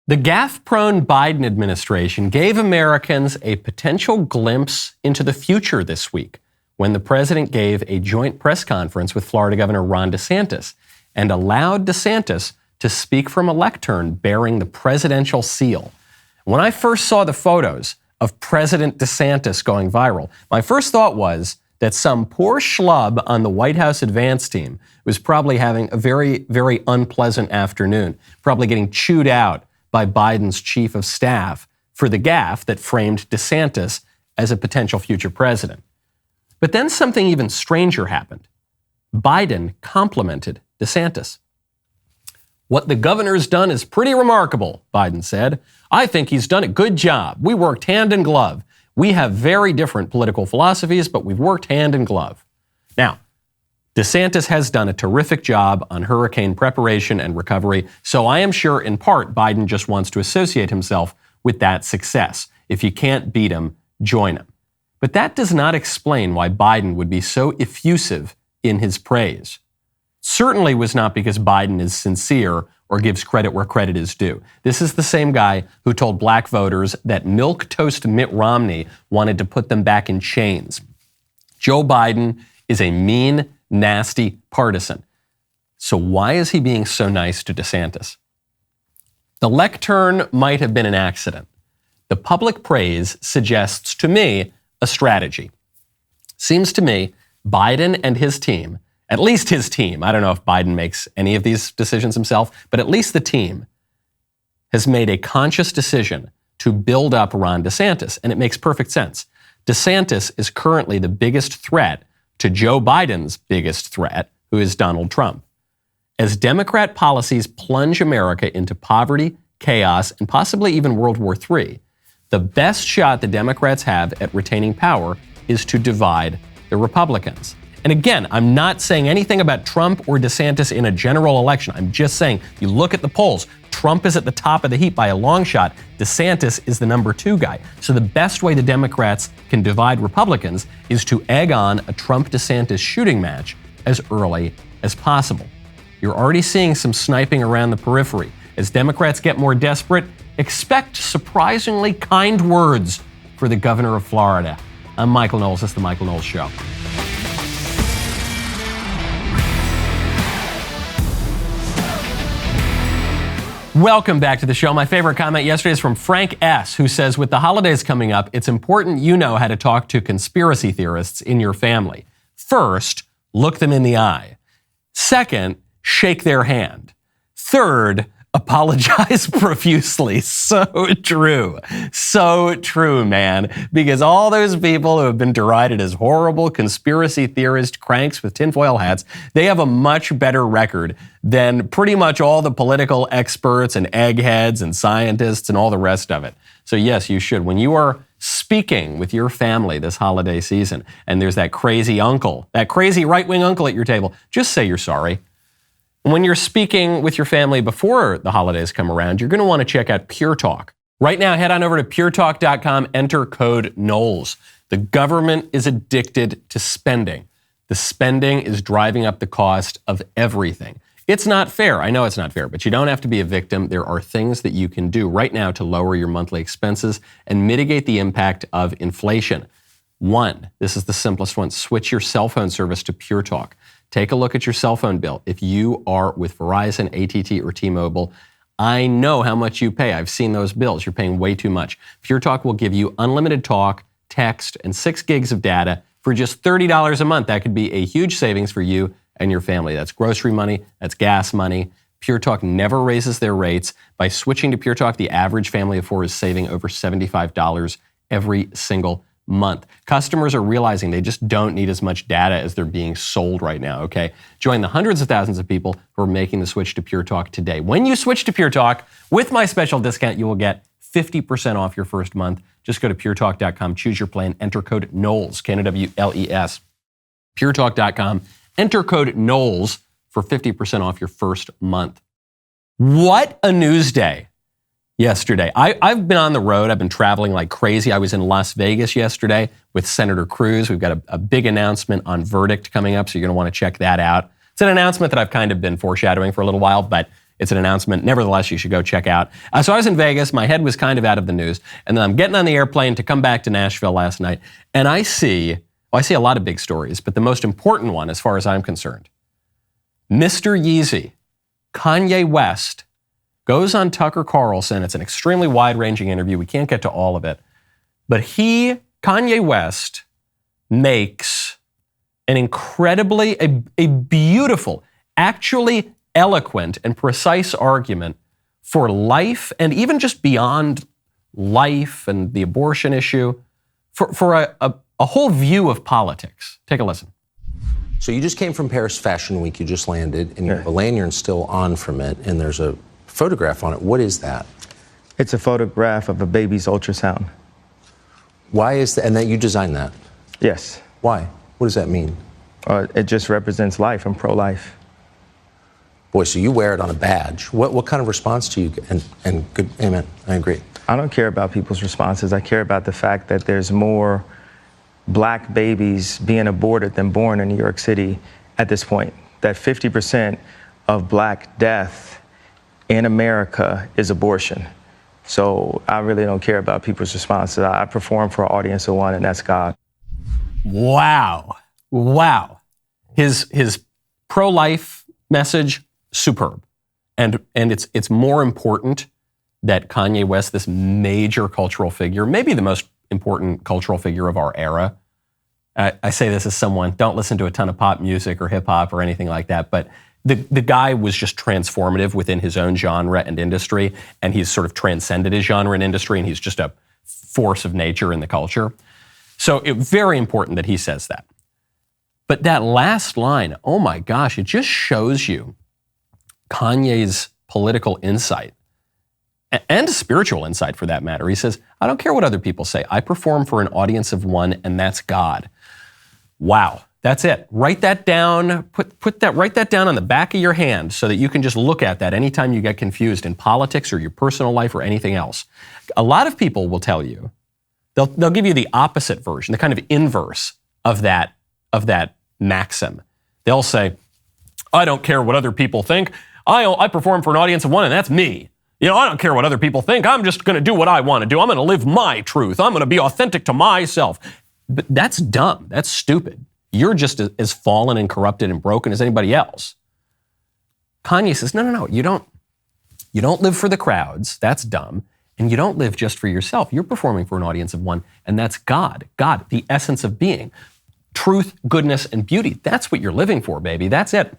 The gaffe-prone Biden administration gave Americans a potential glimpse into the future this week when the president gave a joint press conference with Florida Governor Ron DeSantis and allowed DeSantis to speak from a lectern bearing the presidential seal. When I first saw the photos of President DeSantis going viral, my first thought was that some poor schlub on the White House advance team was probably having a very, very unpleasant afternoon, probably getting chewed out by Biden's chief of staff for the gaffe that framed DeSantis as a potential future president. But then something even stranger happened. Biden complimented DeSantis. "What the governor's done is pretty remarkable," Biden said. "I think he's done a good job. We worked hand in glove. We have very different political philosophies, but we've worked hand in glove." Now, DeSantis has done a terrific job on hurricane preparation and recovery, so I am sure in part Biden just wants to associate himself with that success. If you can't beat him, join him. But that does not explain why Biden would be so effusive in his praise. Certainly was not because Biden is sincere or gives credit where credit is due. This is the same guy who told black voters that milquetoast Mitt Romney wanted to put them back in chains. Joe Biden is a mean, nasty partisan. So why is he being so nice to DeSantis? The lectern might have been an accident. The public praise suggests to me a strategy. Seems to me Biden and his team, at least his team, I don't know if Biden makes any of these decisions himself, but at least the team has made a conscious decision to build up Ron DeSantis, and it makes perfect sense. DeSantis is currently the biggest threat to Joe Biden's biggest threat, who is Donald Trump. As Democrat policies plunge America into poverty, chaos, and possibly even World War III, the best shot the Democrats have at retaining power is to divide the Republicans. And again, I'm not saying anything about Trump or DeSantis in a general election. I'm just saying, you look at the polls, Trump is at the top of the heap by a long shot. DeSantis is the number 2 guy. So the best way the Democrats can divide Republicans is to egg on a Trump-DeSantis shooting match as early as possible. You're already seeing some sniping around the periphery. As Democrats get more desperate, expect surprisingly kind words for the governor of Florida. I'm Michael Knowles. This is The Michael Knowles Show. Welcome back to the show. My favorite comment yesterday is from Frank S., who says, with the holidays coming up, it's important you know how to talk to conspiracy theorists in your family. First, look them in the eye. Second, shake their hand. Third, apologize profusely. So true. So true, man. Because all those people who have been derided as horrible conspiracy theorist cranks with tinfoil hats, they have a much better record than pretty much all the political experts and eggheads and scientists and all the rest of it. So yes, you should. When you are speaking with your family this holiday season and there's that crazy uncle, that crazy right-wing uncle at your table, just say you're sorry. When you're speaking with your family before the holidays come around, you're going to want to check out Pure Talk. Right now, head on over to puretalk.com, enter code Knowles. The government is addicted to spending. The spending is driving up the cost of everything. It's not fair. I know it's not fair, but you don't have to be a victim. There are things that you can do right now to lower your monthly expenses and mitigate the impact of inflation. One, this is the simplest one, switch your cell phone service to Pure Talk. Take a look at your cell phone bill. If you are with Verizon, AT&T, or T-Mobile, I know how much you pay. I've seen those bills. You're paying way too much. Pure Talk will give you unlimited talk, text, and 6 gigs of data for just $30 a month. That could be a huge savings for you and your family. That's grocery money. That's gas money. Pure Talk never raises their rates. By switching to Pure Talk, the average family of 4 is saving over $75 every single month. Customers are realizing they just don't need as much data as they're being sold right now, okay? Join the hundreds of thousands of people who are making the switch to Pure Talk today. When you switch to Pure Talk, with my special discount, you will get 50% off your first month. Just go to puretalk.com, choose your plan, enter code Knowles, Knowles. puretalk.com, enter code Knowles for 50% off your first month. What a news day yesterday. I've been on the road. I've been traveling like crazy. I was in Las Vegas yesterday with Senator Cruz. We've got a big announcement on verdict coming up, so you're going to want to check that out. It's an announcement that I've kind of been foreshadowing for a little while, but It's an announcement. Nevertheless, you should go check out. So I was in Vegas. My head was kind of out of the news. And then I'm getting on the airplane to come back to Nashville last night. And I see a lot of big stories, but the most important one, as far as I'm concerned, Mr. Yeezy, Kanye West, goes on Tucker Carlson. It's an extremely wide-ranging interview. We can't get to all of it. But Kanye West, makes an incredibly, a beautiful, actually eloquent and precise argument for life and even just beyond life and the abortion issue, for a whole view of politics. Take a listen. So you just came from Paris Fashion Week. You just landed, and you have a lanyard still on from it, and there's a photograph on it. What is that? It's a photograph of a baby's ultrasound. Why is that? And that you designed that? Yes. Why? What does that mean? It just represents life. I'm pro-life. Boy, so you wear it on a badge. What kind of response do you get? And good, amen, I agree. I don't care about people's responses. I care about the fact that there's more black babies being aborted than born in New York City at this point. That 50% of black death in America is abortion. So I really don't care about people's responses. I perform for an audience of one, and that's God. Wow. His pro-life message, superb. And it's more important that Kanye West, this major cultural figure, maybe the most important cultural figure of our era. I say this as someone, don't listen to a ton of pop music or hip hop or anything like that, but the guy was just transformative within his own genre and industry, and he's sort of transcended his genre and industry, and he's just a force of nature in the culture. So it's very important that he says that. But that last line, oh my gosh, it just shows you Kanye's political insight and spiritual insight for that matter. He says, I don't care what other people say. I perform for an audience of one, and that's God. Wow, that's it. Write that down, write that down on the back of your hand so that you can just look at that anytime you get confused in politics or your personal life or anything else. A lot of people will tell you, they'll give you the opposite version, the kind of inverse of that maxim. They'll say, I don't care what other people think. I perform for an audience of one, and that's me. I don't care what other people think. I'm just going to do what I want to do. I'm going to live my truth. I'm going to be authentic to myself. But that's dumb. That's stupid. You're just as fallen and corrupted and broken as anybody else. Kanye says, no. You don't live for the crowds. That's dumb. And you don't live just for yourself. You're performing for an audience of one, and that's God. God, the essence of being. Truth, goodness, and beauty. That's what you're living for, baby. That's it.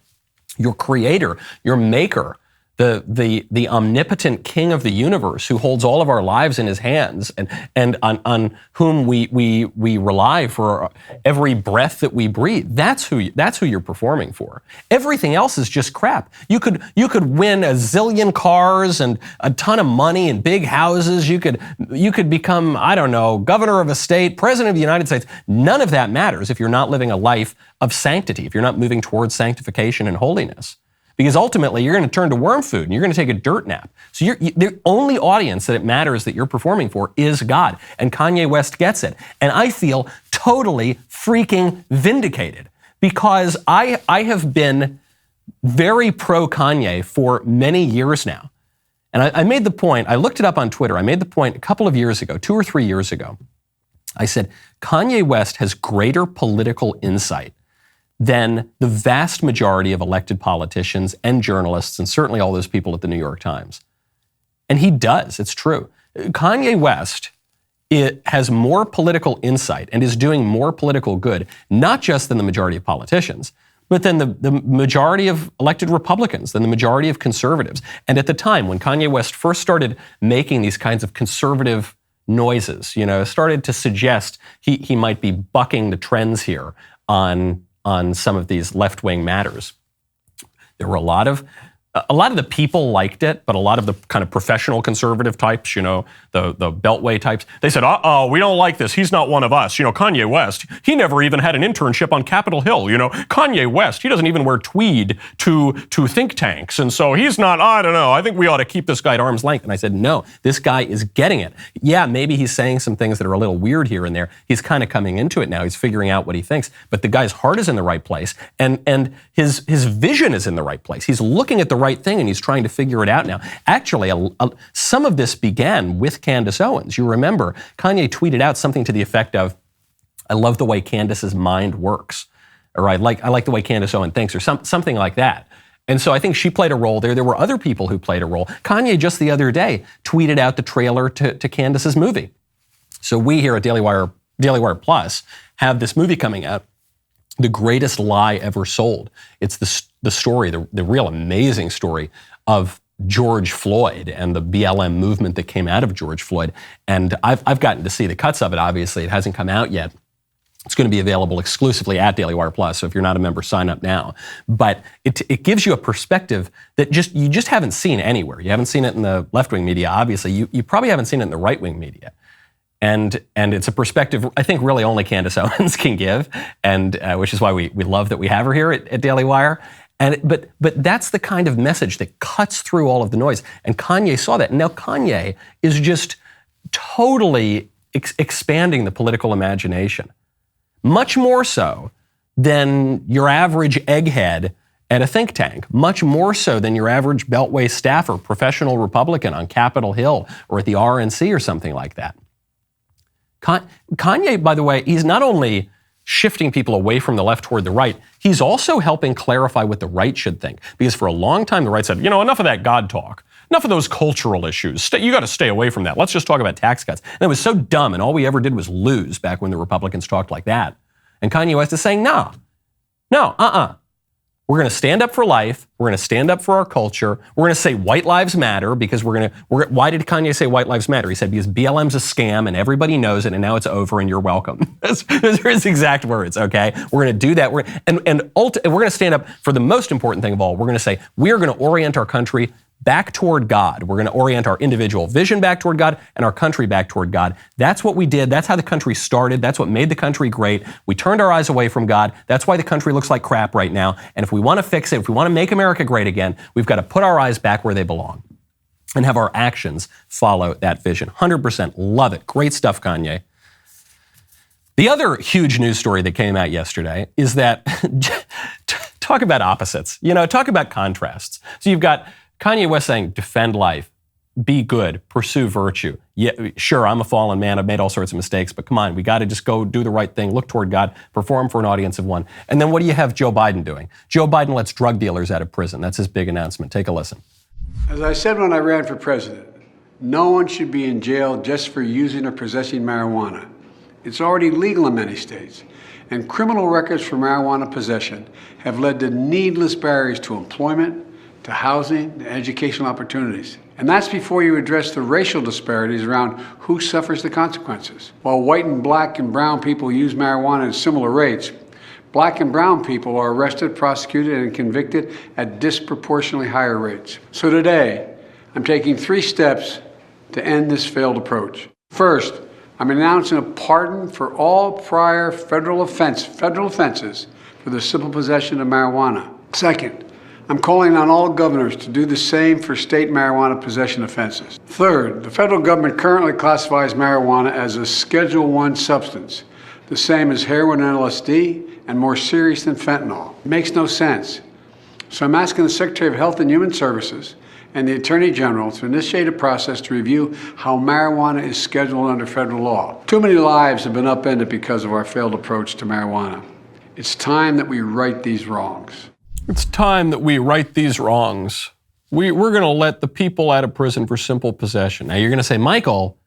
Your creator, your maker, the omnipotent king of the universe who holds all of our lives in his hands and on whom we rely for every breath that we breathe. That's who you're performing for. Everything else is just crap. You could win a zillion cars and a ton of money and big houses. You could become, I don't know, governor of a state, president of the United States. None of that matters if you're not living a life of sanctity, if you're not moving towards sanctification and holiness. Because ultimately, you're going to turn to worm food and you're going to take a dirt nap. So the only audience that it matters that you're performing for is God. And Kanye West gets it. And I feel totally freaking vindicated because I have been very pro-Kanye for many years now. And I made the point, I looked it up on Twitter, I made the point a couple of years ago, 2 or 3 years ago. I said, Kanye West has greater political insight than the vast majority of elected politicians and journalists, and certainly all those people at the New York Times. And he does, it's true. Kanye West has more political insight and is doing more political good, not just than the majority of politicians, but than the majority of elected Republicans, than the majority of conservatives. And at the time, when Kanye West first started making these kinds of conservative noises, started to suggest he might be bucking the trends here on some of these left-wing matters. There were a lot of the people liked it, but a lot of the kind of professional conservative types, the Beltway types, they said, we don't like this. He's not one of us. Kanye West, he never even had an internship on Capitol Hill. Kanye West, he doesn't even wear tweed to think tanks. And so he's not, I don't know, I think we ought to keep this guy at arm's length. And I said, no, this guy is getting it. Yeah, maybe he's saying some things that are a little weird here and there. He's kind of coming into it now. He's figuring out what he thinks. But the guy's heart is in the right place. And his vision is in the right place. He's looking at the right thing, and he's trying to figure it out now. Actually, some of this began with Candace Owens. You remember, Kanye tweeted out something to the effect of, "I love the way Candace's mind works," or I like the way Candace Owens thinks, or something like that. And so I think she played a role there. There were other people who played a role. Kanye just the other day tweeted out the trailer to Candace's movie. So we here at DailyWire Plus have this movie coming out, The Greatest Lie Ever Sold. It's the story, the real amazing story of George Floyd and the BLM movement that came out of George Floyd. And I've gotten to see the cuts of it, obviously. It hasn't come out yet. It's going to be available exclusively at DailyWire Plus, so if you're not a member, sign up now. But it gives you a perspective that you just haven't seen anywhere. You haven't seen it in the left-wing media, obviously. You probably haven't seen it in the right-wing media. And it's a perspective I think really only Candace Owens can give, and which is why we love that we have her here at Daily Wire. But that's the kind of message that cuts through all of the noise. And Kanye saw that. And now Kanye is just totally expanding the political imagination, much more so than your average egghead at a think tank, much more so than your average Beltway staffer, professional Republican on Capitol Hill or at the RNC or something like that. Kanye, by the way, he's not only shifting people away from the left toward the right, he's also helping clarify what the right should think. Because for a long time, the right said, enough of that God talk. Enough of those cultural issues. You got to stay away from that. Let's just talk about tax cuts. And it was so dumb, and all we ever did was lose back when the Republicans talked like that. And Kanye West is saying, no, We're going to stand up for life. We're going to stand up for our culture. We're going to say white lives matter because why did Kanye say white lives matter? He said because BLM's a scam and everybody knows it and now it's over and you're welcome. Those are his exact words, okay? We're going to do that. We're going to stand up for the most important thing of all. We're going to say we are going to orient our country back toward God. We're going to orient our individual vision back toward God and our country back toward God. That's what we did. That's how the country started. That's what made the country great. We turned our eyes away from God. That's why the country looks like crap right now. And if we want to fix it, if we want to make America great again, we've got to put our eyes back where they belong and have our actions follow that vision. 100% love it. Great stuff, Kanye. The other huge news story that came out yesterday is that, talk about opposites, talk about contrasts. So you've got Kanye West saying, defend life, be good, pursue virtue. Yeah, sure, I'm a fallen man. I've made all sorts of mistakes, but come on, we got to just go do the right thing, look toward God, perform for an audience of one. And then what do you have Joe Biden doing? Joe Biden lets drug dealers out of prison. That's his big announcement. Take a listen. As I said when I ran for president, no one should be in jail just for using or possessing marijuana. It's already legal in many states, and criminal records for marijuana possession have led to needless barriers to employment, to housing, to educational opportunities. And that's before you address the racial disparities around who suffers the consequences. While white and black and brown people use marijuana at similar rates, black and brown people are arrested, prosecuted, and convicted at disproportionately higher rates. So today, I'm taking 3 steps to end this failed approach. First, I'm announcing a pardon for all prior federal offenses for the simple possession of marijuana. Second, I'm calling on all governors to do the same for state marijuana possession offenses. Third, the federal government currently classifies marijuana as a Schedule I substance, the same as heroin and LSD, and more serious than fentanyl. It makes no sense. So I'm asking the Secretary of Health and Human Services and the Attorney General to initiate a process to review how marijuana is scheduled under federal law. Too many lives have been upended because of our failed approach to marijuana. It's time that we right these wrongs. It's time that we right these wrongs. We're going to let the people out of prison for simple possession. Now you're going to say, Michael,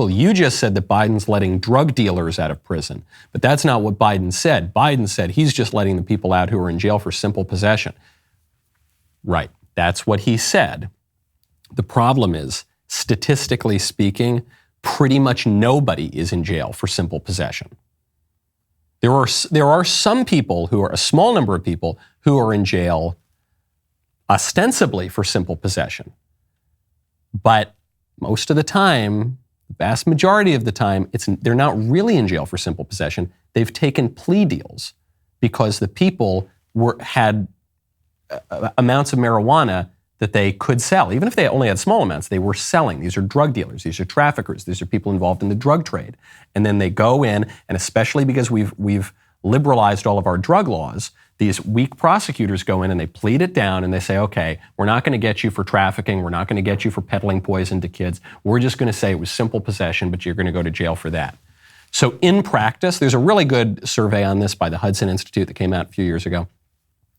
you just said that Biden's letting drug dealers out of prison. But that's not what Biden said. Biden said he's just letting the people out who are in jail for simple possession. Right. That's what he said. The problem is, statistically speaking, pretty much nobody is in jail for simple possession. There are some people who are, a small number of people, who are in jail ostensibly for simple possession. But most of the time, the vast majority of the time, they're not really in jail for simple possession. They've taken plea deals because the people had amounts of marijuana that they could sell. Even if they only had small amounts, they were selling. These are drug dealers. These are traffickers. These are people involved in the drug trade. And then they go in, and especially because we've liberalized all of our drug laws, these weak prosecutors go in and they plead it down and they say, okay, we're not going to get you for trafficking. We're not going to get you for peddling poison to kids. We're just going to say it was simple possession, but you're going to go to jail for that. So in practice, there's a really good survey on this by the Hudson Institute that came out a few years ago.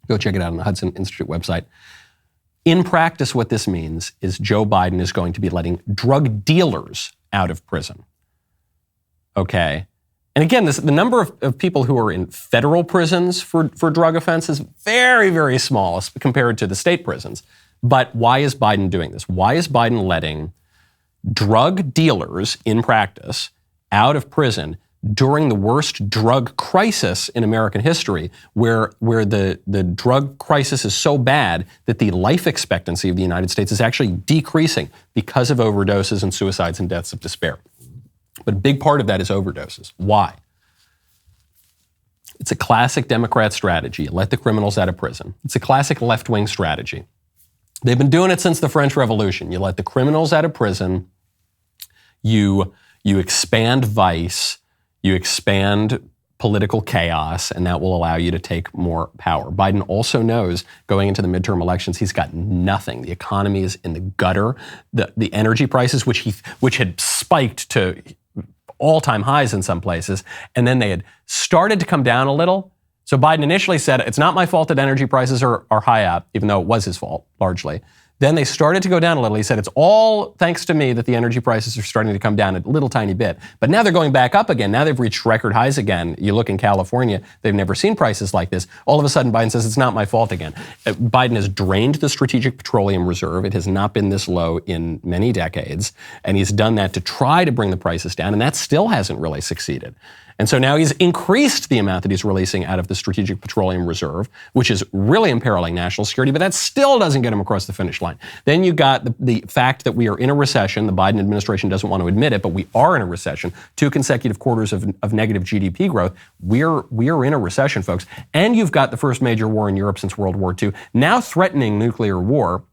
Go check it out on the Hudson Institute website. In practice, what this means is Joe Biden is going to be letting drug dealers out of prison. Okay. And again, the number of people who are in federal prisons for drug offenses, very, very small compared to the state prisons. But why is Biden doing this? Why is Biden letting drug dealers in practice out of prison during the worst drug crisis in American history, where the drug crisis is so bad that the life expectancy of the United States is actually decreasing because of overdoses and suicides and deaths of despair? But a big part of that is overdoses. Why? It's a classic Democrat strategy. Let the criminals out of prison. It's a classic left-wing strategy. They've been doing it since the French Revolution. You let the criminals out of prison, you expand vice, you expand political chaos, and that will allow you to take more power. Biden also knows going into the midterm elections, he's got nothing. The economy is in the gutter. The energy prices, which had spiked to all-time highs in some places, and then they had started to come down a little. So Biden initially said, it's not my fault that energy prices are high up, even though it was his fault, largely. Then they started to go down a little. He said, it's all thanks to me that the energy prices are starting to come down a little tiny bit. But now they're going back up again. Now they've reached record highs again. You look in California, they've never seen prices like this. All of a sudden, Biden says, it's not my fault again. Biden has drained the Strategic Petroleum Reserve. It has not been this low in many decades. And he's done that to try to bring the prices down. And that still hasn't really succeeded. And so now he's increased the amount that he's releasing out of the Strategic Petroleum Reserve, which is really imperiling national security, but that still doesn't get him across the finish line. Then you got the fact that we are in a recession. The Biden administration doesn't want to admit it, but we are in a recession. 2 consecutive quarters of negative GDP growth. We are in a recession, folks. And you've got the first major war in Europe since World War II, now threatening nuclear war.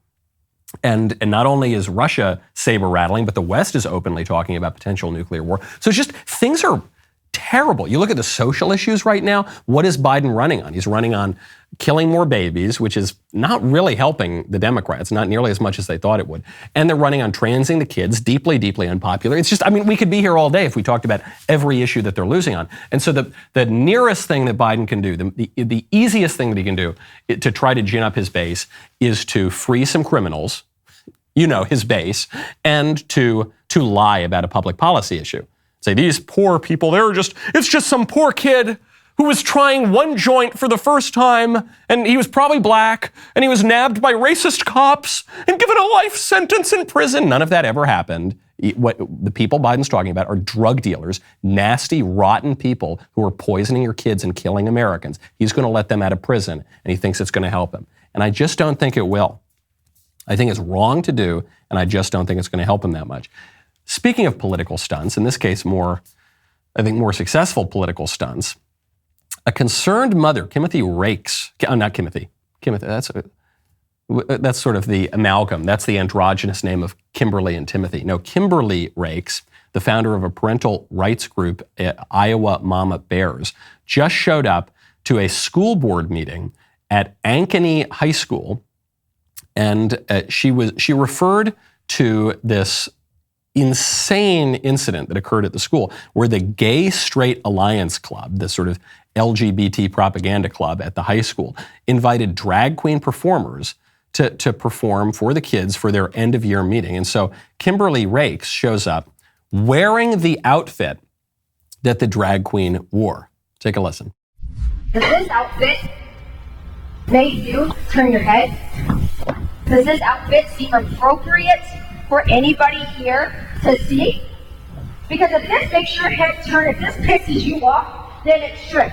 And not only is Russia saber rattling, but the West is openly talking about potential nuclear war. So it's just, things are terrible. You look at the social issues right now. What is Biden running on? He's running on killing more babies, which is not really helping the Democrats, not nearly as much as they thought it would. And they're running on transing the kids, deeply, deeply unpopular. It's just, I mean, we could be here all day if we talked about every issue that they're losing on. And so the nearest thing that Biden can do, the easiest thing that he can do to try to gin up his base is to free some criminals, his base, and to lie about a public policy issue. Say, these poor people, it's just some poor kid who was trying one joint for the first time, and he was probably black, and he was nabbed by racist cops and given a life sentence in prison. None of that ever happened. What the people Biden's talking about are drug dealers, nasty, rotten people who are poisoning your kids and killing Americans. He's going to let them out of prison, and he thinks it's going to help him. And I just don't think it will. I think it's wrong to do, and I just don't think it's going to help him that much. Speaking of political stunts, in this case, more successful political stunts, a concerned mother, Kimothy Rakes, not Kimothy, that's sort of the amalgam. That's the androgynous name of Kimberly and Timothy. No, Kimberly Rakes, the founder of a parental rights group, Iowa Mama Bears, just showed up to a school board meeting at Ankeny High School, and she referred to this insane incident that occurred at the school where the Gay Straight Alliance Club, this sort of LGBT propaganda club at the high school, invited drag queen performers to perform for the kids for their end of year meeting. And so Kimberly Rakes shows up wearing the outfit that the drag queen wore. Take a listen. Does this outfit make you turn your head? Does this outfit seem appropriate for anybody here to see? Because if this makes your head turn, if this pisses you off, then it should.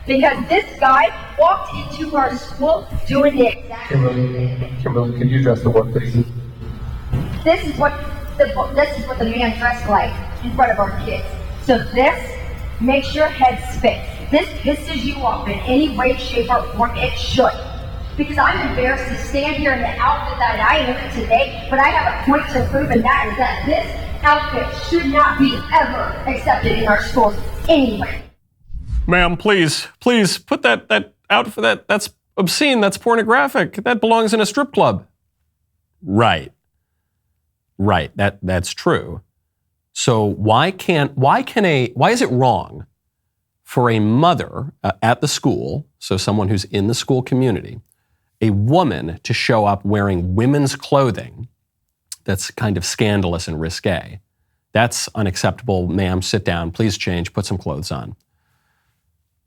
Because this guy walked into our school doing the exact same thing. Kimberly, can you address the what, please? This is what the man dressed like in front of our kids. So this makes your head spin. This pisses you off in any way, shape, or form. It should. Because I'm embarrassed to stand here in the outfit that I am today, but I have a point to prove, and that is that this outfit should not be ever accepted in our schools anyway. Ma'am, please put that outfit, that's obscene, that's pornographic, that belongs in a strip club. Right. That's true. So why is it wrong for a mother at the school, so someone who's in the school community, a woman to show up wearing women's clothing that's kind of scandalous and risque? That's unacceptable. Ma'am, sit down, please change, put some clothes on.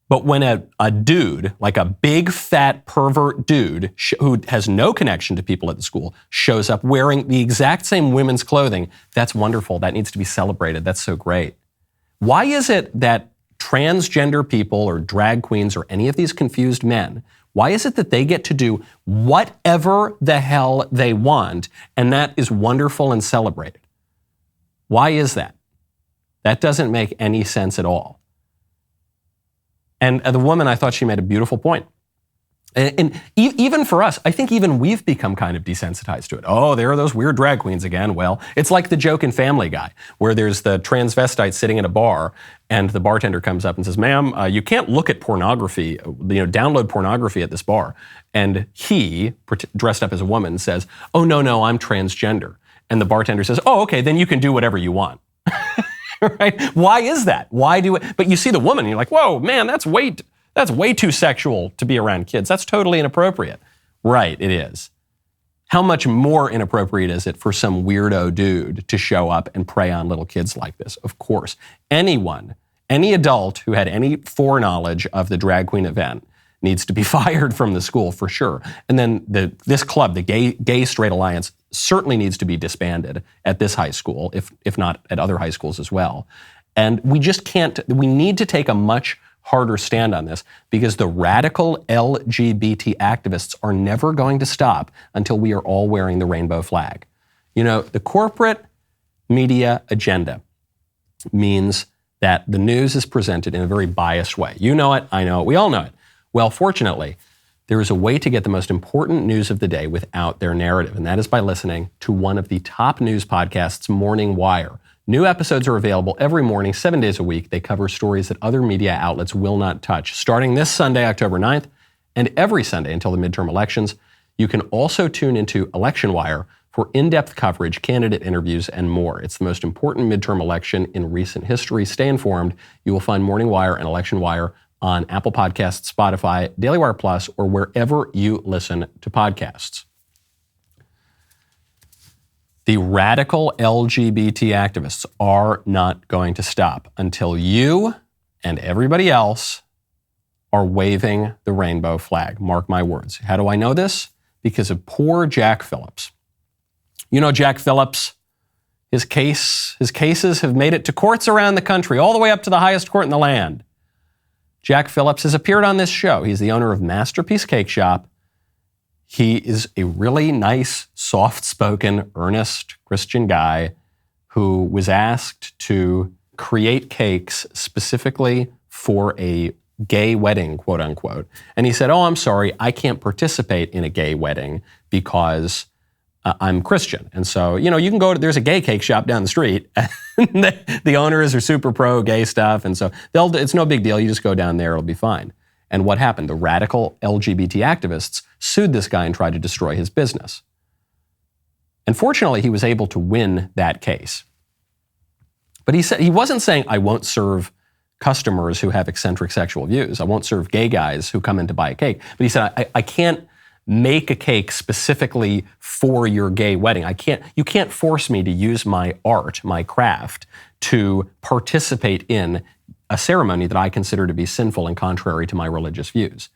But when a dude, like a big fat pervert dude who has no connection to people at the school, shows up wearing the exact same women's clothing, that's wonderful. That needs to be celebrated. That's so great. Why is it that transgender people or drag queens or any of these confused men, why is it that they get to do whatever the hell they want and that is wonderful and celebrated? Why is that? That doesn't make any sense at all. And the woman, I thought she made a beautiful point. And even for us, I think even we've become kind of desensitized to it. Oh, there are those weird drag queens again. Well, it's like the joke in Family Guy, where there's the transvestite sitting in a bar, and the bartender comes up and says, "Ma'am, you can't look at pornography, download pornography at this bar." And he, dressed up as a woman, says, "Oh, no, I'm transgender." And the bartender says, "Oh, okay, then you can do whatever you want." Right? Why is that? Why do it? But you see the woman and you're like, whoa, man, that's way too sexual to be around kids. That's totally inappropriate. Right, it is. How much more inappropriate is it for some weirdo dude to show up and prey on little kids like this? Of course. Any adult who had any foreknowledge of the drag queen event needs to be fired from the school for sure. And then this club, the Gay Straight Alliance, certainly needs to be disbanded at this high school, if not at other high schools as well. And we just can't, we need to take a much harder stand on this because the radical LGBT activists are never going to stop until we are all wearing the rainbow flag. The corporate media agenda means that the news is presented in a very biased way. You know it, I know it, we all know it. Well, fortunately, there is a way to get the most important news of the day without their narrative, and that is by listening to one of the top news podcasts, Morning Wire. New episodes are available every morning, 7 days a week. They cover stories that other media outlets will not touch. Starting this Sunday, October 9th, and every Sunday until the midterm elections, you can also tune into Election Wire for in-depth coverage, candidate interviews, and more. It's the most important midterm election in recent history. Stay informed. You will find Morning Wire and Election Wire on Apple Podcasts, Spotify, DailyWire Plus, or wherever you listen to podcasts. The radical LGBT activists are not going to stop until you and everybody else are waving the rainbow flag. Mark my words. How do I know this? Because of poor Jack Phillips. You know Jack Phillips? His cases have made it to courts around the country, all the way up to the highest court in the land. Jack Phillips has appeared on this show. He's the owner of Masterpiece Cake Shop. He is a really nice, soft-spoken, earnest Christian guy who was asked to create cakes specifically for a gay wedding, quote unquote. And he said, "Oh, I'm sorry, I can't participate in a gay wedding because I'm Christian." And so, you can go there's a gay cake shop down the street. And the owners are super pro gay stuff. And so it's no big deal. You just go down there, it'll be fine. And what happened? The radical LGBT activists sued this guy and tried to destroy his business. And fortunately, he was able to win that case. But he wasn't saying, "I won't serve customers who have eccentric sexual views. I won't serve gay guys who come in to buy a cake." But he said, I can't make a cake specifically for your gay wedding. You can't force me to use my art, my craft, to participate in a ceremony that I consider to be sinful and contrary to my religious views.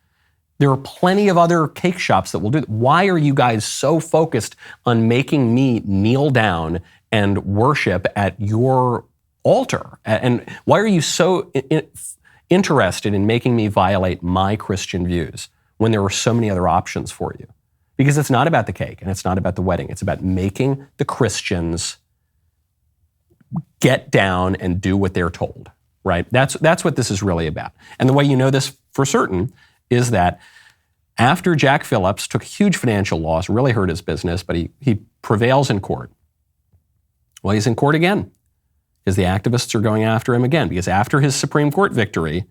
There are plenty of other cake shops that will do that. Why are you guys so focused on making me kneel down and worship at your altar? And why are you so interested in making me violate my Christian views when there are so many other options for you? Because it's not about the cake and it's not about the wedding. It's about making the Christians get down and do what they're told, right? That's what this is really about. And the way you know this for certain is that after Jack Phillips took huge financial loss, really hurt his business, but he prevails in court. Well, he's in court again because the activists are going after him again, because after his Supreme Court victory,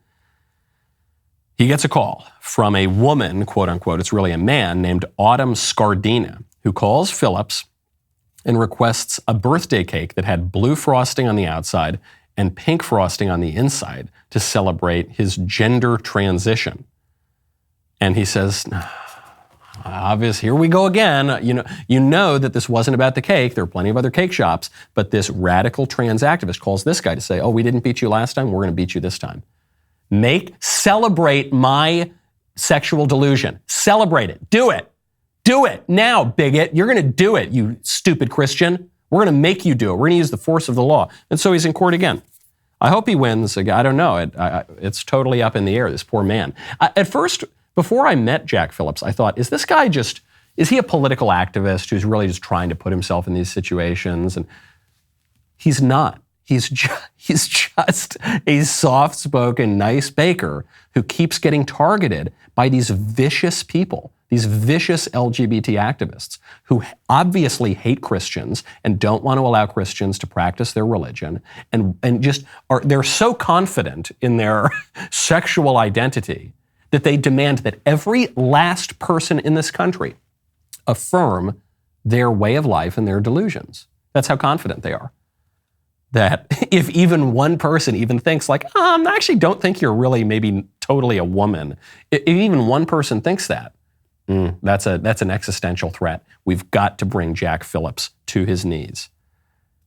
He gets a call from a woman, quote unquote, it's really a man, named Autumn Scardina, who calls Phillips and requests a birthday cake that had blue frosting on the outside and pink frosting on the inside to celebrate his gender transition. And he says, obvious, here we go again. You know that this wasn't about the cake. There are plenty of other cake shops, but this radical trans activist calls this guy to say, oh, we didn't beat you last time, we're going to beat you this time. Celebrate my sexual delusion. Celebrate it. Do it. Do it now, bigot. You're going to do it, you stupid Christian. We're going to make you do it. We're going to use the force of the law. And so he's in court again. I hope he wins. I don't know. It's totally up in the air, this poor man. At first, before I met Jack Phillips, I thought, is he a political activist who's really just trying to put himself in these situations? And he's not. He's just a soft-spoken, nice baker who keeps getting targeted by these vicious people, these vicious LGBT activists who obviously hate Christians and don't want to allow Christians to practice their religion and they're so confident in their sexual identity that they demand that every last person in this country affirm their way of life and their delusions. That's how confident they are. That if even one person even thinks like, I actually don't think you're really maybe totally a woman. If even one person thinks that, that's an existential threat. We've got to bring Jack Phillips to his knees.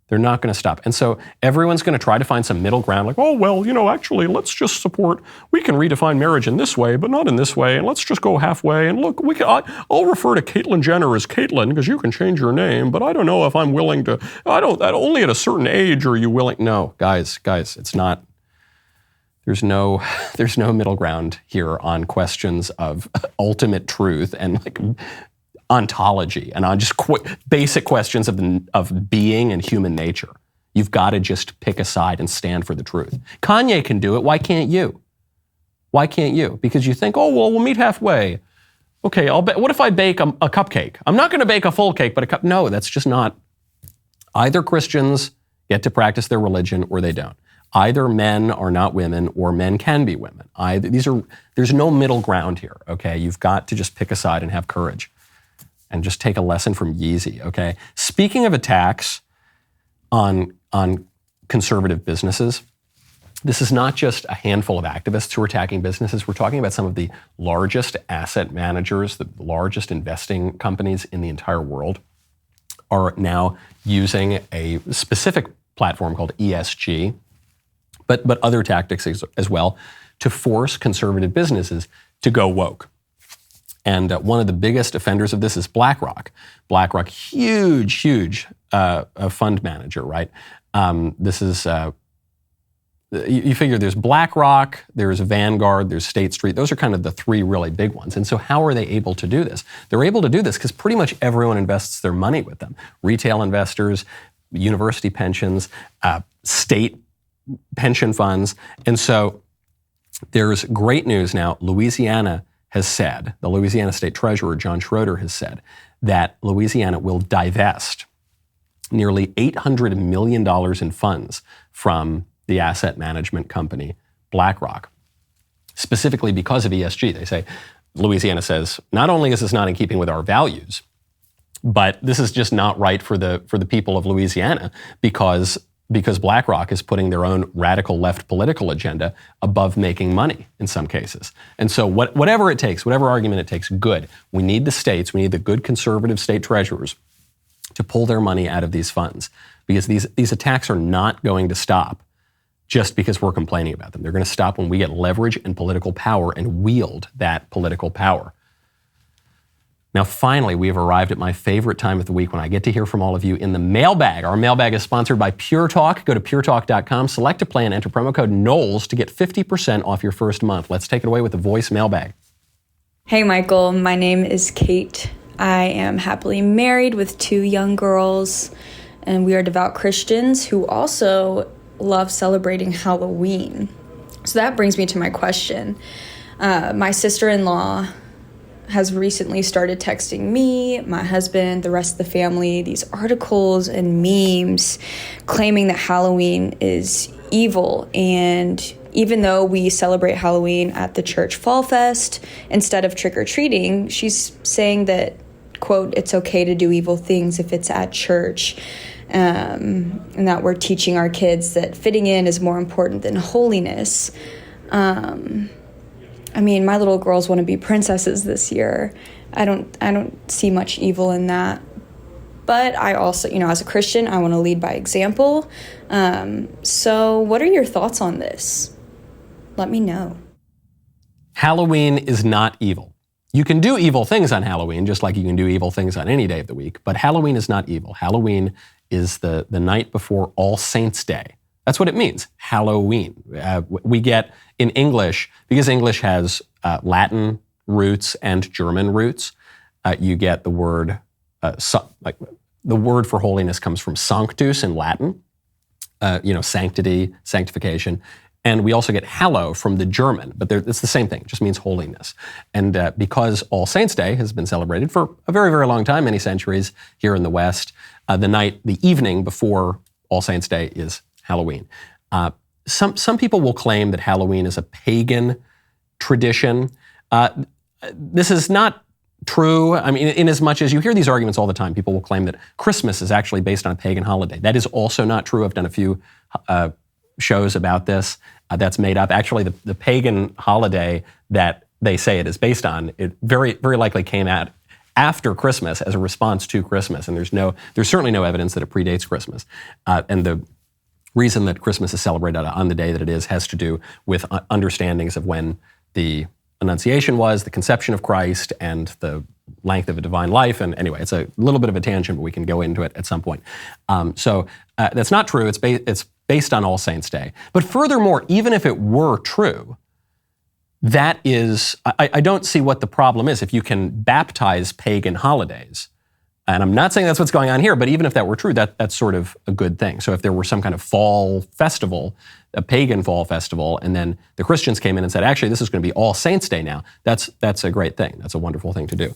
They're not going to stop. And so everyone's going to try to find some middle ground, like, oh, well, actually, let's just we can redefine marriage in this way, but not in this way, and let's just go halfway. And look, I'll refer to Caitlyn Jenner as Caitlyn because you can change your name, but I don't know if I'm willing to, only at a certain age are you willing. No, guys, it's not. There's no middle ground here on questions of ultimate truth and like ontology and on just basic questions of being and human nature. You've got to just pick a side and stand for the truth. Kanye can do it. Why can't you? Why can't you? Because you think, oh, well, we'll meet halfway. Okay, what if I bake a cupcake? I'm not going to bake a full cake, but a cup. No, that's just not. Either Christians get to practice their religion or they don't. Either men are not women or men can be women. There's no middle ground here, okay? You've got to just pick a side and have courage. And just take a lesson from Yeezy, okay? Speaking of attacks on conservative businesses, this is not just a handful of activists who are attacking businesses. We're talking about some of the largest asset managers, the largest investing companies in the entire world are now using a specific platform called ESG, but other tactics as well, to force conservative businesses to go woke. And one of the biggest offenders of this is BlackRock. BlackRock, huge fund manager, right? This is, you figure there's BlackRock, there's Vanguard, there's State Street. Those are kind of the three really big ones. And so how are they able to do this? They're able to do this because pretty much everyone invests their money with them. Retail investors, university pensions, state pension funds. And so there's great news now. Louisiana has said, the Louisiana State Treasurer, John Schroeder, has said that Louisiana will divest nearly $800 million in funds from the asset management company BlackRock, specifically because of ESG. They say, Louisiana says, not only is this not in keeping with our values, but this is just not right for the people of Louisiana because BlackRock is putting their own radical left political agenda above making money in some cases. And so whatever it takes, whatever argument it takes, good. We need the states, we need the good conservative state treasurers to pull their money out of these funds because these attacks are not going to stop just because we're complaining about them. They're going to stop when we get leverage and political power and wield that political power. Now, finally, we have arrived at my favorite time of the week when I get to hear from all of you in the Mailbag. Our Mailbag is sponsored by Pure Talk. Go to puretalk.com, select a plan, enter promo code Knowles to get 50% off your first month. Let's take it away with the voice Mailbag. Hey, Michael. My name is Kate. I am happily married with 2 young girls, and we are devout Christians who also love celebrating Halloween. So that brings me to my question. My sister-in-law has recently started texting me, my husband, the rest of the family, these articles and memes claiming that Halloween is evil and even though we celebrate Halloween at the church Fall Fest instead of trick-or-treating, she's saying that, quote, it's okay to do evil things if it's at church, and that we're teaching our kids that fitting in is more important than holiness. I mean, my little girls want to be princesses this year. I don't see much evil in that. But I also, as a Christian, I want to lead by example. So what are your thoughts on this? Let me know. Halloween is not evil. You can do evil things on Halloween, just like you can do evil things on any day of the week, but Halloween is not evil. Halloween is the night before All Saints' Day. That's what it means, Halloween. We get in English, because English has Latin roots and German roots, you get the word, the word for holiness comes from sanctus in Latin, sanctity, sanctification. And we also get hallow from the German, but it's the same thing, it just means holiness. And because All Saints' Day has been celebrated for a very, very long time, many centuries here in the West, the evening before All Saints' Day is Halloween. Some people will claim that Halloween is a pagan tradition. This is not true. I mean, in as much as you hear these arguments all the time, people will claim that Christmas is actually based on a pagan holiday. That is also not true. I've done a few shows about this. That's made up. Actually, the pagan holiday that they say it is based on, it very, very likely came out after Christmas as a response to Christmas. And there's certainly no evidence that it predates Christmas. And the reason that Christmas is celebrated on the day that it is has to do with understandings of when the Annunciation was, the conception of Christ, and the length of a divine life. And anyway, it's a little bit of a tangent, but we can go into it at some point. So that's not true. It's based on All Saints' Day. But furthermore, even if it were true, that is, I don't see what the problem is if you can baptize pagan holidays. And I'm not saying that's what's going on here, but even if that were true, that's sort of a good thing. So if there were some kind of fall festival, a pagan fall festival, and then the Christians came in and said, actually, this is going to be All Saints' Day now, that's a great thing. That's a wonderful thing to do.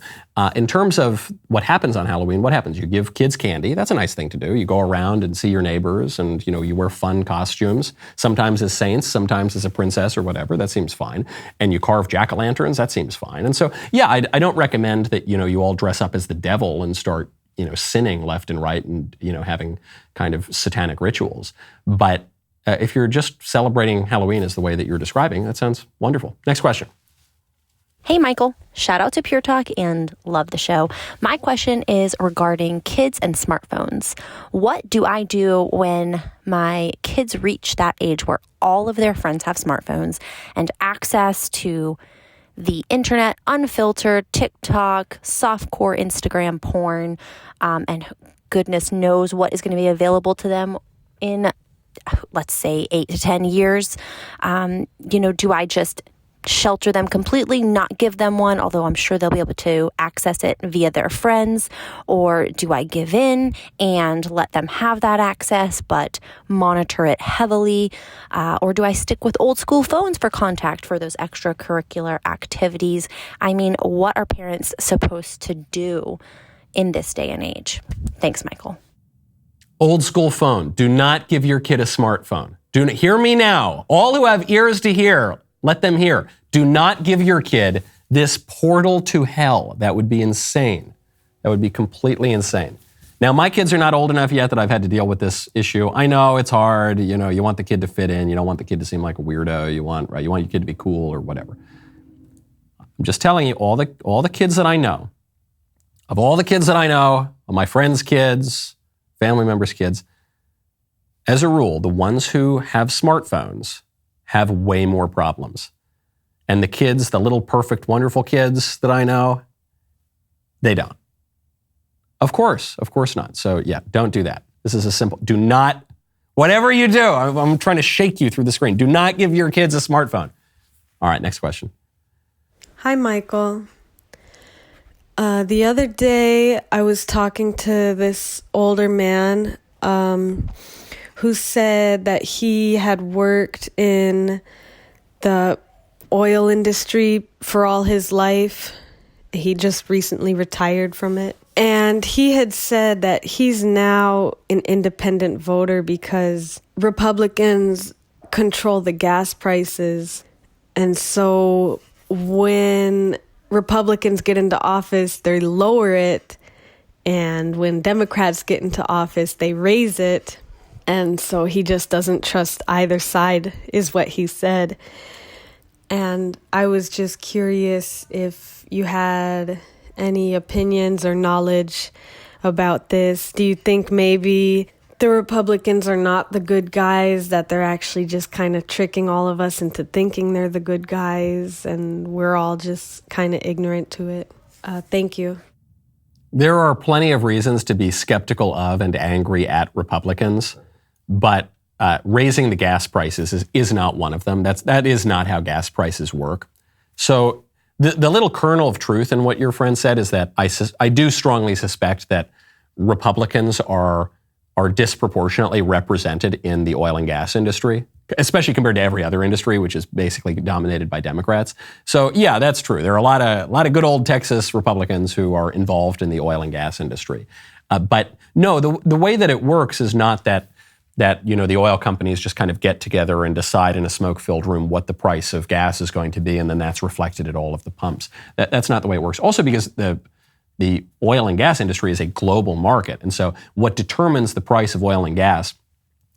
In terms of what happens on Halloween, what happens? You give kids candy. That's a nice thing to do. You go around and see your neighbors, and you wear fun costumes, sometimes as saints, sometimes as a princess or whatever. That seems fine. And you carve jack-o'-lanterns. That seems fine. And so, yeah, I don't recommend that you all dress up as the devil and start sinning left and right and having kind of satanic rituals. But if you're just celebrating Halloween as the way that you're describing, that sounds wonderful. Next question. Hey, Michael. Shout out to Pure Talk and love the show. My question is regarding kids and smartphones. What do I do when my kids reach that age where all of their friends have smartphones and access to the internet, unfiltered TikTok, softcore Instagram porn, and goodness knows what is going to be available to them in, let's say, 8 to 10 years? Do I just shelter them completely, not give them one, although I'm sure they'll be able to access it via their friends? Or do I give in and let them have that access but monitor it heavily? Or do I stick with old school phones for contact for those extracurricular activities? I mean, what are parents supposed to do in this day and age? Thanks, Michael. Old school phone. Do not give your kid a smartphone. Hear me now. All who have ears to hear, let them hear. Do not give your kid this portal to hell. That would be insane. That would be completely insane. Now, my kids are not old enough yet that I've had to deal with this issue. I know it's hard. You want the kid to fit in. You don't want the kid to seem like a weirdo. You want your kid to be cool or whatever. I'm just telling you, all the kids that I know, of my friends' kids, family members' kids, as a rule, the ones who have smartphones have way more problems. And the kids, the little perfect, wonderful kids that I know, they don't. Of course not. So yeah, don't do that. This is a simple, do not, whatever you do, I'm trying to shake you through the screen. Do not give your kids a smartphone. All right, next question. Hi, Michael. The other day, I was talking to this older man who said that he had worked in the oil industry for all his life. He just recently retired from it. And he had said that he's now an independent voter because Republicans control the gas prices. And so when Republicans get into office, they lower it. And when Democrats get into office, they raise it. And so he just doesn't trust either side, is what he said. And I was just curious if you had any opinions or knowledge about this. Do you think maybe the Republicans are not the good guys, that they're actually just kind of tricking all of us into thinking they're the good guys, and we're all just kind of ignorant to it? Thank you. There are plenty of reasons to be skeptical of and angry at Republicans, but raising the gas prices is not one of them. That is not how gas prices work. So the little kernel of truth in what your friend said is that I do strongly suspect that Republicans are disproportionately represented in the oil and gas industry, especially compared to every other industry, which is basically dominated by Democrats. So yeah, that's true. There are a lot of good old Texas Republicans who are involved in the oil and gas industry. But no, the way that it works is not that the oil companies just kind of get together and decide in a smoke-filled room what the price of gas is going to be, and then that's reflected at all of the pumps. That's not the way it works. Also because the oil and gas industry is a global market. And so what determines the price of oil and gas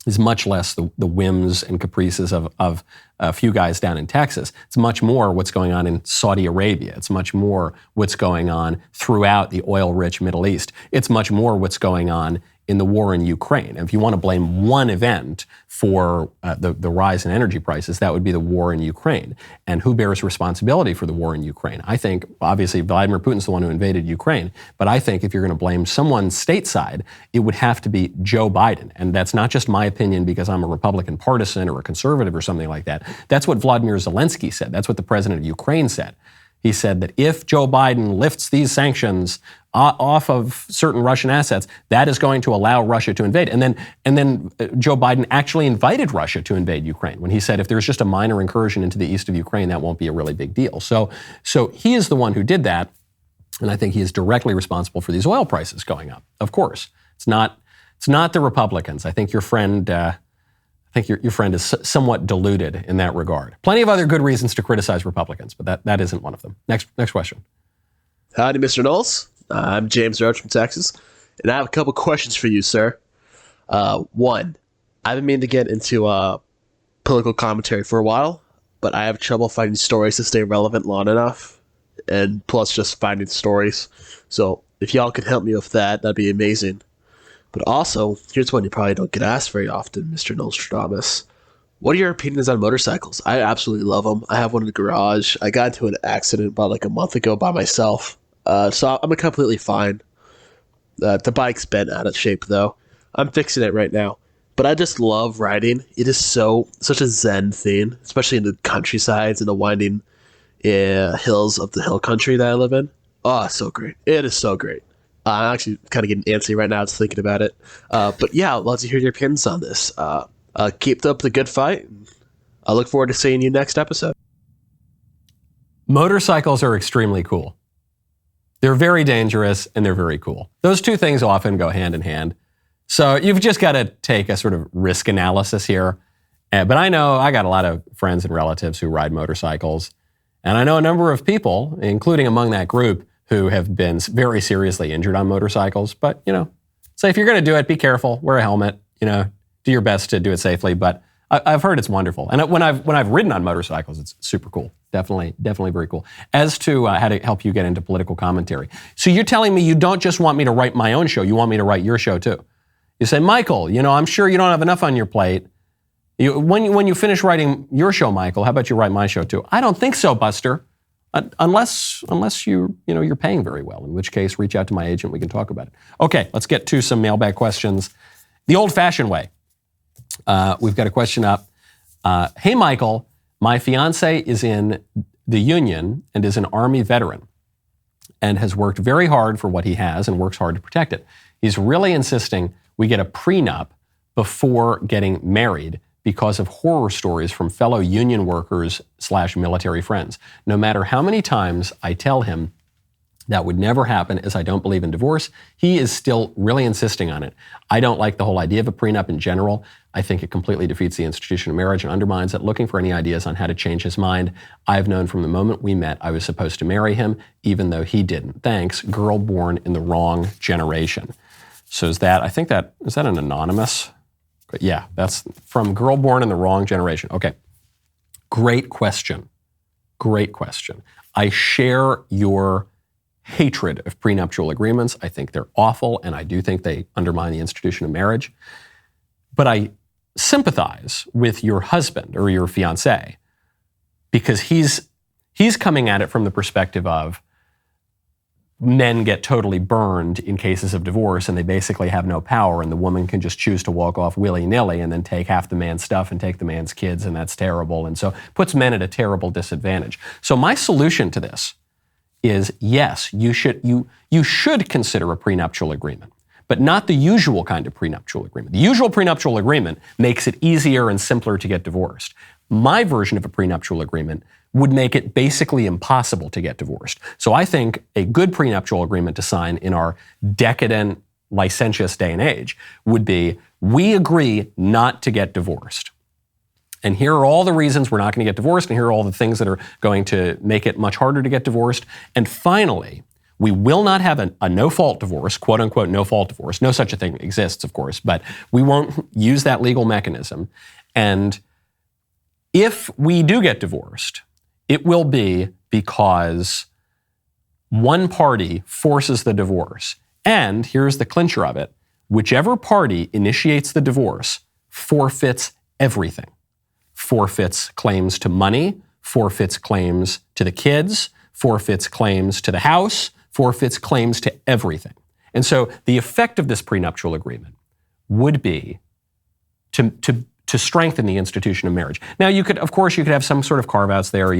is much less the whims and caprices of a few guys down in Texas. It's much more what's going on in Saudi Arabia. It's much more what's going on throughout the oil-rich Middle East. It's much more what's going on in the war in Ukraine. And if you want to blame one event for the rise in energy prices, that would be the war in Ukraine. And who bears responsibility for the war in Ukraine? I think, obviously, Vladimir Putin's the one who invaded Ukraine. But I think if you're going to blame someone stateside, it would have to be Joe Biden. And that's not just my opinion because I'm a Republican partisan or a conservative or something like that. That's what Vladimir Zelensky said. That's what the president of Ukraine said. He said that if Joe Biden lifts these sanctions off of certain Russian assets, that is going to allow Russia to invade. And then Joe Biden actually invited Russia to invade Ukraine when he said if there's just a minor incursion into the east of Ukraine, that won't be a really big deal. So he is the one who did that, and I think he is directly responsible for these oil prices going up. Of course, it's not the Republicans. I think your friend. Your friend is somewhat deluded in that regard. Plenty of other good reasons to criticize Republicans, but that isn't one of them. Next question. Howdy, Mr. Knowles. I'm James Roach from Texas, and I have a couple questions for you, sir. One, I've been meaning to get into political commentary for a while, but I have trouble finding stories to stay relevant long enough, and plus just finding stories. So if y'all could help me with that, that'd be amazing. But also, here's one you probably don't get asked very often, Mr. Nostradamus. What are your opinions on motorcycles? I absolutely love them. I have one in the garage. I got into an accident about like a month ago by myself. So I'm completely fine. The bike's bent out of shape, though. I'm fixing it right now. But I just love riding. It is such a zen thing, especially in the countrysides and the winding hills of the hill country that I live in. Oh, so great. It is so great. I'm actually kind of getting antsy right now just thinking about it. But yeah, I'd love to hear your opinions on this. Keep up the good fight. I look forward to seeing you next episode. Motorcycles are extremely cool. They're very dangerous and they're very cool. Those two things often go hand in hand. So you've just got to take a sort of risk analysis here. But I know I got a lot of friends and relatives who ride motorcycles. And I know a number of people, including among that group, who have been very seriously injured on motorcycles. But, so if you're going to do it, be careful, wear a helmet, do your best to do it safely. But I've heard it's wonderful. And when I've ridden on motorcycles, it's super cool. Definitely very cool. As to how to help you get into political commentary. So you're telling me you don't just want me to write my own show, you want me to write your show too. You say, Michael, I'm sure you don't have enough on your plate. When you finish writing your show, Michael, how about you write my show too? I don't think so, Buster. Unless you're paying very well, in which case reach out to my agent, we can talk about it. Okay, let's get to some mailbag questions. The old-fashioned way. We've got a question up. Hey, Michael, my fiance is in the Union and is an Army veteran and has worked very hard for what he has and works hard to protect it. He's really insisting we get a prenup before getting married because of horror stories from fellow union workers / military friends. No matter how many times I tell him That would never happen, as I don't believe in divorce. He is still really insisting on it. I don't like the whole idea of a prenup in general. I think it completely defeats the institution of marriage and undermines it. Looking for any ideas on how to change his mind. I've known from the moment we met I was supposed to marry him, even though he didn't. Thanks, girl born in the wrong generation. So is that an anonymous? But yeah, that's from girl born in the wrong generation. Okay, great question. Great question. I share your hatred of prenuptial agreements. I think they're awful, and I do think they undermine the institution of marriage. But I sympathize with your husband or your fiancé because he's coming at it from the perspective of men get totally burned in cases of divorce and they basically have no power, and the woman can just choose to walk off willy-nilly and then take half the man's stuff and take the man's kids, and that's terrible. And so puts men at a terrible disadvantage. So my solution to this is, yes, you should consider a prenuptial agreement, but not the usual kind of prenuptial agreement. The usual prenuptial agreement makes it easier and simpler to get divorced. My version of a prenuptial agreement would make it basically impossible to get divorced. So I think a good prenuptial agreement to sign in our decadent, licentious day and age would be, we agree not to get divorced. And here are all the reasons we're not going to get divorced, and here are all the things that are going to make it much harder to get divorced. And finally, we will not have a no-fault divorce, quote-unquote no-fault divorce. No such a thing exists, of course, but we won't use that legal mechanism. And if we do get divorced, it will be because one party forces the divorce. And here's the clincher of it: whichever party initiates the divorce forfeits everything. Forfeits claims to money, forfeits claims to the kids, forfeits claims to the house, forfeits claims to everything. And so the effect of this prenuptial agreement would be to strengthen the institution of marriage. Now, you could have some sort of carve-outs there.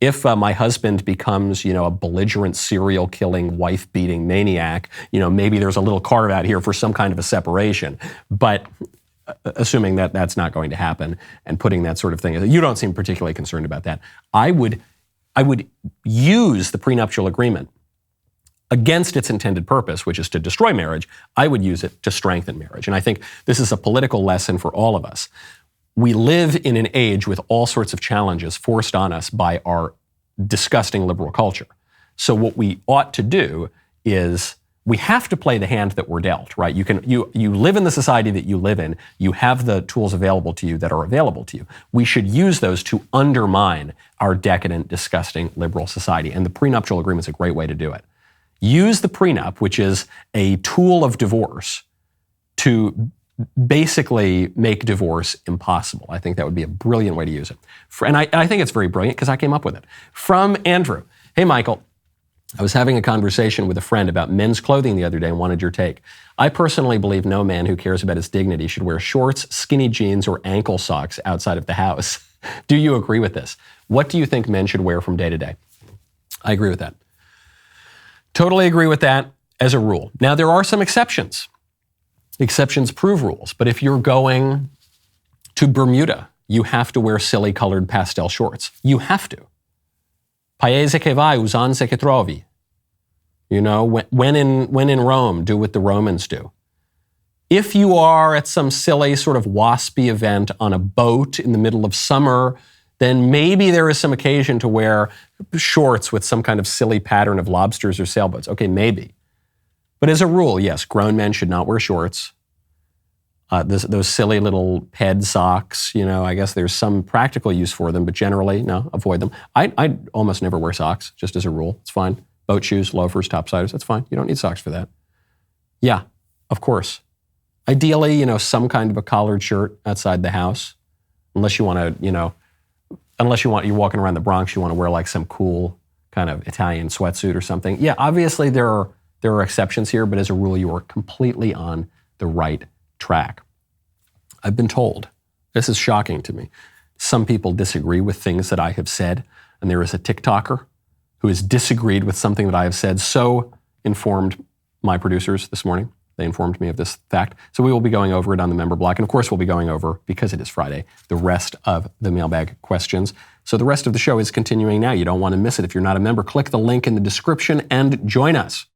If my husband becomes, a belligerent, serial-killing, wife-beating maniac, maybe there's a little carve-out here for some kind of a separation. But assuming that that's not going to happen and putting that sort of thing, you don't seem particularly concerned about that. I would use the prenuptial agreement against its intended purpose, which is to destroy marriage. I would use it to strengthen marriage. And I think this is a political lesson for all of us. We live in an age with all sorts of challenges forced on us by our disgusting liberal culture. So what we ought to do is we have to play the hand that we're dealt, right? You live in the society that you live in. You have the tools available to you that are available to you. We should use those to undermine our decadent, disgusting liberal society. And the prenuptial agreement is a great way to do it. Use the prenup, which is a tool of divorce, to basically make divorce impossible. I think that would be a brilliant way to use it. And I think it's very brilliant because I came up with it. From Andrew. Hey, Michael. I was having a conversation with a friend about men's clothing the other day and wanted your take. I personally believe no man who cares about his dignity should wear shorts, skinny jeans, or ankle socks outside of the house. Do you agree with this? What do you think men should wear from day to day? I agree with that. Totally agree with that as a rule. Now, there are some exceptions. Exceptions prove rules. But if you're going to Bermuda, you have to wear silly colored pastel shorts. You have to. Paese che vai, usanze che trovi. When in Rome, do what the Romans do. If you are at some silly sort of waspy event on a boat in the middle of summer, then maybe there is some occasion to wear shorts with some kind of silly pattern of lobsters or sailboats. Okay, maybe. But as a rule, yes, grown men should not wear shorts. Those silly little ped socks, I guess there's some practical use for them, but generally, no, avoid them. I almost never wear socks, just as a rule. It's fine. Boat shoes, loafers, topsiders, that's fine. You don't need socks for that. Yeah, of course. Ideally, some kind of a collared shirt outside the house, unless you want to, you're walking around the Bronx, you want to wear like some cool kind of Italian sweatsuit or something. Yeah, obviously there are exceptions here, but as a rule, you are completely on the right track. I've been told, this is shocking to me, some people disagree with things that I have said, and there is a TikToker who has disagreed with something that I have said, so informed my producers this morning They informed me of this fact. So we will be going over it on the member block. And of course, we'll be going over, because it is Friday, the rest of the mailbag questions. So the rest of the show is continuing now. You don't want to miss it. If you're not a member, click the link in the description and join us.